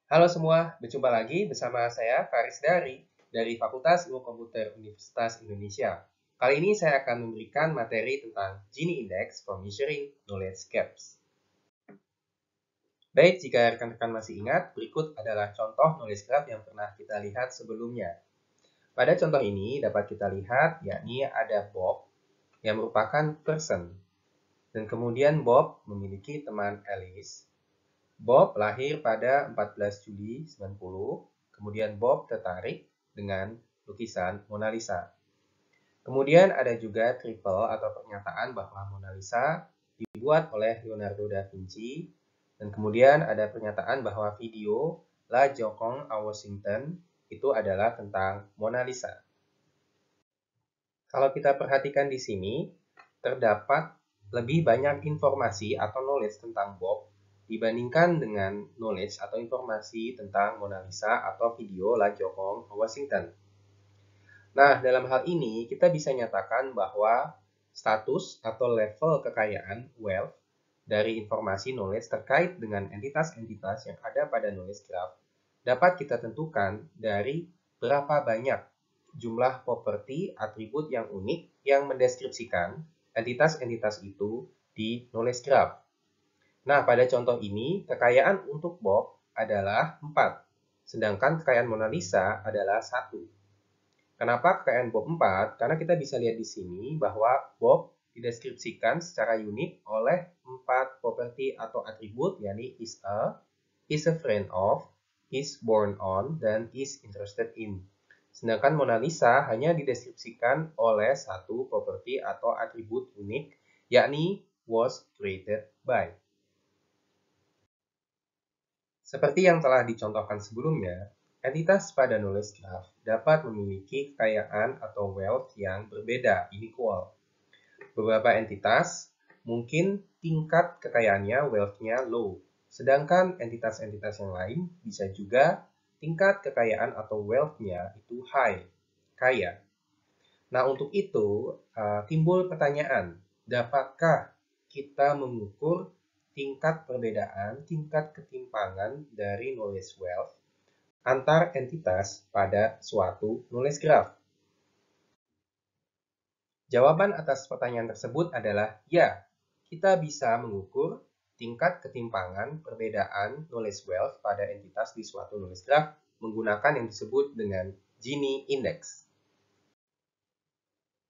Halo semua, berjumpa lagi bersama saya Faris dari Fakultas Ilmu Komputer Universitas Indonesia. Kali ini saya akan memberikan materi tentang Gini Index for Measuring Knowledge Gaps. Baik, jika rekan-rekan masih ingat, berikut adalah contoh knowledge gap yang pernah kita lihat sebelumnya. Pada contoh ini dapat kita lihat yakni ada Bob yang merupakan person. Dan kemudian Bob memiliki teman Alice. Bob lahir pada 14 Juli 90, kemudian Bob tertarik dengan lukisan Mona Lisa. Kemudian ada juga triple atau pernyataan bahwa Mona Lisa dibuat oleh Leonardo da Vinci, dan kemudian ada pernyataan bahwa video La Joconde à Washington itu adalah tentang Mona Lisa. Kalau kita perhatikan di sini, terdapat lebih banyak informasi atau knowledge tentang Bob dibandingkan dengan knowledge atau informasi tentang Mona Lisa atau video La Joconde à Washington. Nah, dalam hal ini kita bisa nyatakan bahwa status atau level kekayaan wealth dari informasi knowledge terkait dengan entitas-entitas yang ada pada knowledge graph dapat kita tentukan dari berapa banyak jumlah properti atribut yang unik yang mendeskripsikan entitas-entitas itu di knowledge graph. Nah, pada contoh ini, kekayaan untuk Bob adalah 4, sedangkan kekayaan Mona Lisa adalah 1. Kenapa kekayaan Bob 4? Karena kita bisa lihat di sini bahwa Bob dideskripsikan secara unik oleh 4 properti atau atribut, yakni is a friend of, is born on, dan is interested in. Sedangkan Mona Lisa hanya dideskripsikan oleh satu properti atau atribut unik, yakni was created by. Seperti yang telah dicontohkan sebelumnya, entitas pada knowledge graph dapat memiliki kekayaan atau wealth yang berbeda, inequal. Beberapa entitas mungkin tingkat kekayaannya, wealth-nya low, sedangkan entitas-entitas yang lain bisa juga tingkat kekayaan atau wealth-nya itu high, kaya. Nah, untuk itu timbul pertanyaan, dapatkah kita mengukur tingkat perbedaan, tingkat ketimpangan dari knowledge wealth antar entitas pada suatu knowledge graph? Jawaban atas pertanyaan tersebut adalah ya, kita bisa mengukur tingkat ketimpangan perbedaan knowledge wealth pada entitas di suatu knowledge graph menggunakan yang disebut dengan Gini Index.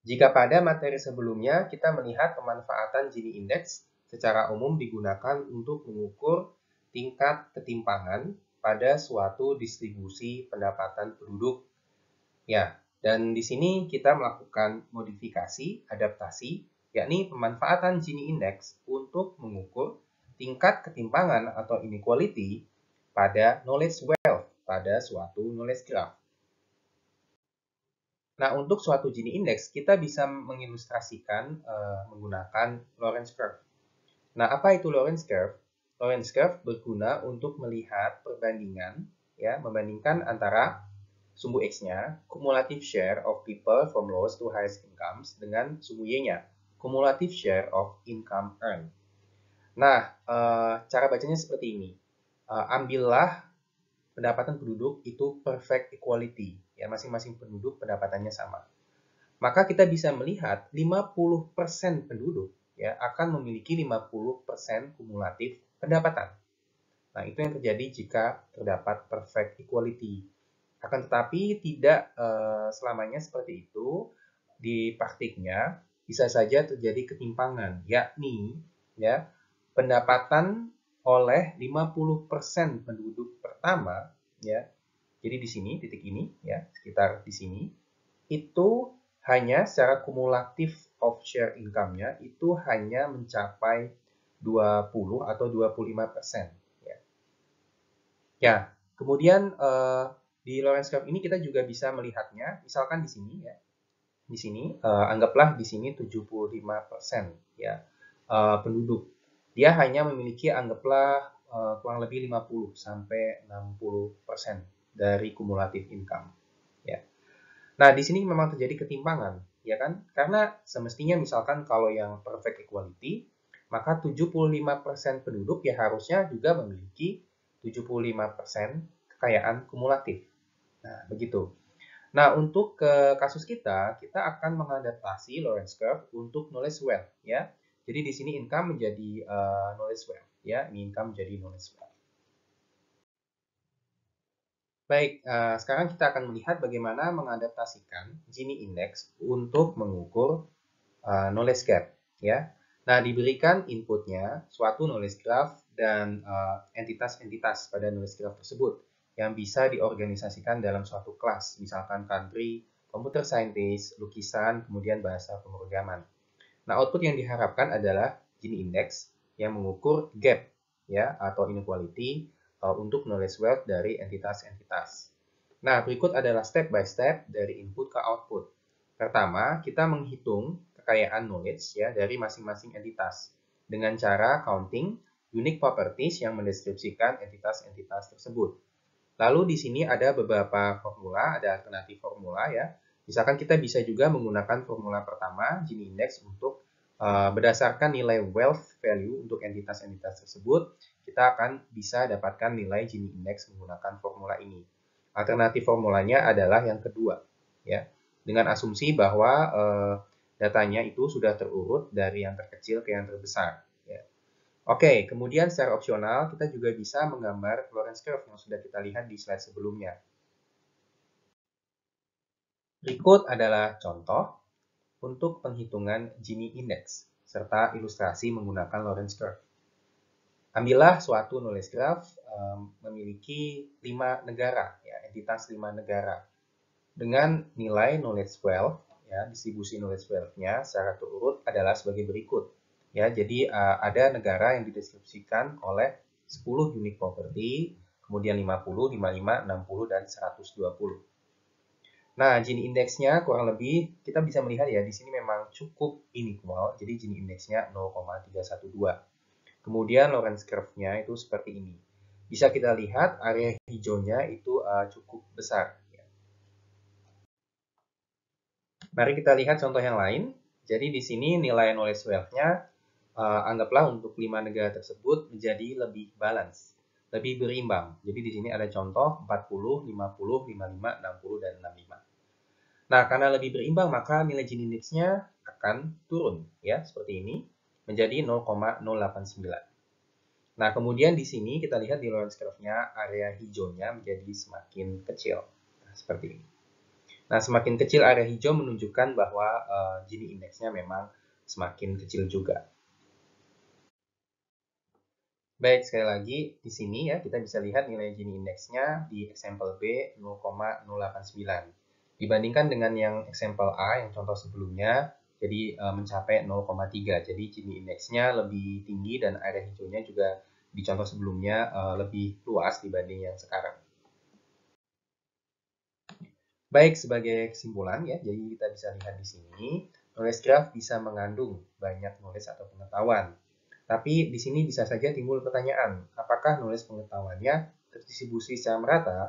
Jika pada materi sebelumnya kita melihat pemanfaatan Gini Index secara umum digunakan untuk mengukur tingkat ketimpangan pada suatu distribusi pendapatan penduduk. Ya, dan di sini kita melakukan modifikasi, adaptasi, yakni pemanfaatan Gini Index untuk mengukur tingkat ketimpangan atau inequality pada knowledge wealth pada suatu knowledge graph. Nah, untuk suatu Gini Index, kita bisa mengilustrasikan menggunakan Lorenz Curve. Nah, apa itu Lorenz Curve? Lorenz Curve berguna untuk melihat perbandingan, ya, membandingkan antara sumbu X-nya, cumulative share of people from lowest to highest incomes, dengan sumbu Y-nya, cumulative share of income earned. Nah, cara bacanya seperti ini. Ambillah pendapatan penduduk itu perfect equality, ya, masing-masing penduduk pendapatannya sama. Maka kita bisa melihat 50% penduduk ya akan memiliki 50% kumulatif pendapatan. Nah, itu yang terjadi jika terdapat perfect equality. Akan tetapi tidak selamanya seperti itu. Di praktiknya bisa saja terjadi ketimpangan, yakni ya pendapatan oleh 50% penduduk pertama ya. Jadi di sini titik ini ya, sekitar di sini itu hanya secara kumulatif of share income-nya itu hanya mencapai 20 atau 25%. Ya, ya kemudian di Lorenz curve ini kita juga bisa melihatnya, misalkan di sini ya, di sini anggaplah di sini 75% ya penduduk. Dia hanya memiliki anggaplah kurang lebih 50 sampai 60% dari kumulatif income. Ya. Nah, di sini memang terjadi ketimpangan, ya kan? Karena semestinya misalkan kalau yang perfect equality, maka 75% penduduk ya harusnya juga memiliki 75% kekayaan kumulatif. Nah, begitu. Nah, untuk ke kasus kita akan mengadaptasi Lorenz curve untuk knowledge wealth, ya. Jadi di sini income menjadi knowledge wealth, ya. Ini income menjadi knowledge wealth. Baik, sekarang kita akan melihat bagaimana mengadaptasikan Gini Index untuk mengukur knowledge gap, ya. Nah, diberikan inputnya suatu knowledge graph dan entitas-entitas pada knowledge graph tersebut yang bisa diorganisasikan dalam suatu kelas, misalkan country, computer scientist, lukisan, kemudian bahasa pemrograman. Nah, output yang diharapkan adalah Gini Index yang mengukur gap, ya, atau inequality untuk knowledge wealth dari entitas-entitas. Nah, berikut adalah step by step dari input ke output. Pertama, kita menghitung kekayaan knowledge, ya, dari masing-masing entitas dengan cara counting unique properties yang mendeskripsikan entitas-entitas tersebut. Lalu di sini ada beberapa formula, ada alternatif formula, ya. Misalkan kita bisa juga menggunakan formula pertama, Gini Index, untuk berdasarkan nilai wealth value untuk entitas-entitas tersebut, kita akan bisa dapatkan nilai Gini Index menggunakan formula ini. Alternatif formulanya adalah yang kedua, ya, dengan asumsi bahwa datanya itu sudah terurut dari yang terkecil ke yang terbesar. Ya. Oke, kemudian secara opsional kita juga bisa menggambar Lorenz curve yang sudah kita lihat di slide sebelumnya. Berikut adalah contoh untuk penghitungan Gini Index serta ilustrasi menggunakan Lorenz curve. Ambillah suatu knowledge graph memiliki 5 negara, ya, entitas 5 negara dengan nilai knowledge wealth, ya, distribusi knowledge wealth-nya secara terurut adalah sebagai berikut. Ya, jadi ada negara yang dideskripsikan oleh 10 unique property, kemudian 50, 55, 60, dan 120. Nah, Gini indeksnya kurang lebih kita bisa melihat, ya, di sini memang cukup inequal, jadi Gini indeksnya 0,312. Kemudian Lorenz curve-nya itu seperti ini. Bisa kita lihat area hijaunya itu cukup besar. Mari kita lihat contoh yang lain. Jadi di sini nilai knowledge wealth-nya anggaplah untuk 5 negara tersebut menjadi lebih balance, lebih berimbang. Jadi di sini ada contoh 40, 50, 55, 60, dan 65. Nah, karena lebih berimbang maka nilai Gini index-nya akan turun, ya, seperti ini, menjadi 0,089. Nah, kemudian di sini kita lihat di Lorenz curve-nya area hijaunya menjadi semakin kecil. Nah, seperti ini. Nah, semakin kecil area hijau menunjukkan bahwa Gini indeksnya memang semakin kecil juga. Baik, sekali lagi di sini, ya, kita bisa lihat nilai Gini indeksnya di example B 0,089. Dibandingkan dengan yang example A yang contoh sebelumnya, jadi mencapai 0,3. Jadi Gini indeksnya lebih tinggi dan area hijaunya juga di contoh sebelumnya lebih luas dibanding yang sekarang. Baik, sebagai kesimpulan, ya, jadi kita bisa lihat di sini, knowledge graph bisa mengandung banyak knowledge atau pengetahuan. Tapi di sini bisa saja timbul pertanyaan, apakah knowledge pengetahuannya terdistribusi secara merata?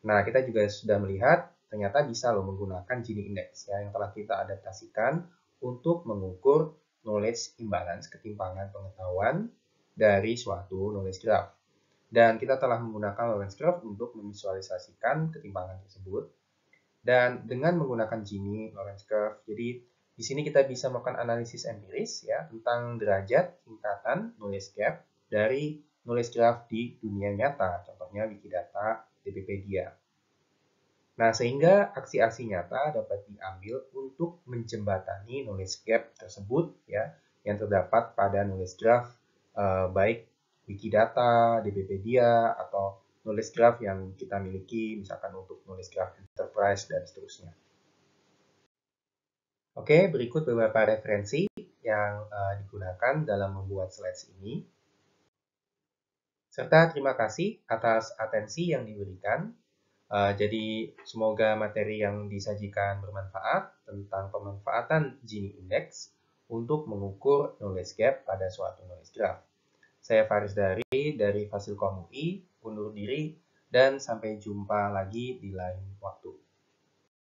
Nah, kita juga sudah melihat ternyata bisa loh menggunakan Gini Index, ya, yang telah kita adaptasikan untuk mengukur knowledge imbalance, ketimpangan pengetahuan dari suatu knowledge graph. Dan kita telah menggunakan Lorenz curve untuk memvisualisasikan ketimpangan tersebut. Dan dengan menggunakan Gini Lorenz curve, jadi di sini kita bisa melakukan analisis empiris, ya, tentang derajat tingkatan knowledge gap dari knowledge graph di dunia nyata, contohnya Wikidata, DBpedia. Nah, sehingga aksi-aksi nyata dapat diambil untuk menjembatani knowledge gap tersebut, ya, yang terdapat pada knowledge graph baik Wikidata, DBpedia, atau knowledge graph yang kita miliki, misalkan untuk knowledge graph enterprise, dan seterusnya. Oke, berikut beberapa referensi yang digunakan dalam membuat slides ini. Serta terima kasih atas atensi yang diberikan. Jadi semoga materi yang disajikan bermanfaat tentang pemanfaatan Gini Index untuk mengukur knowledge gap pada suatu knowledge graph. Saya Faris dari Fasilkom UI, undur diri dan sampai jumpa lagi di lain waktu.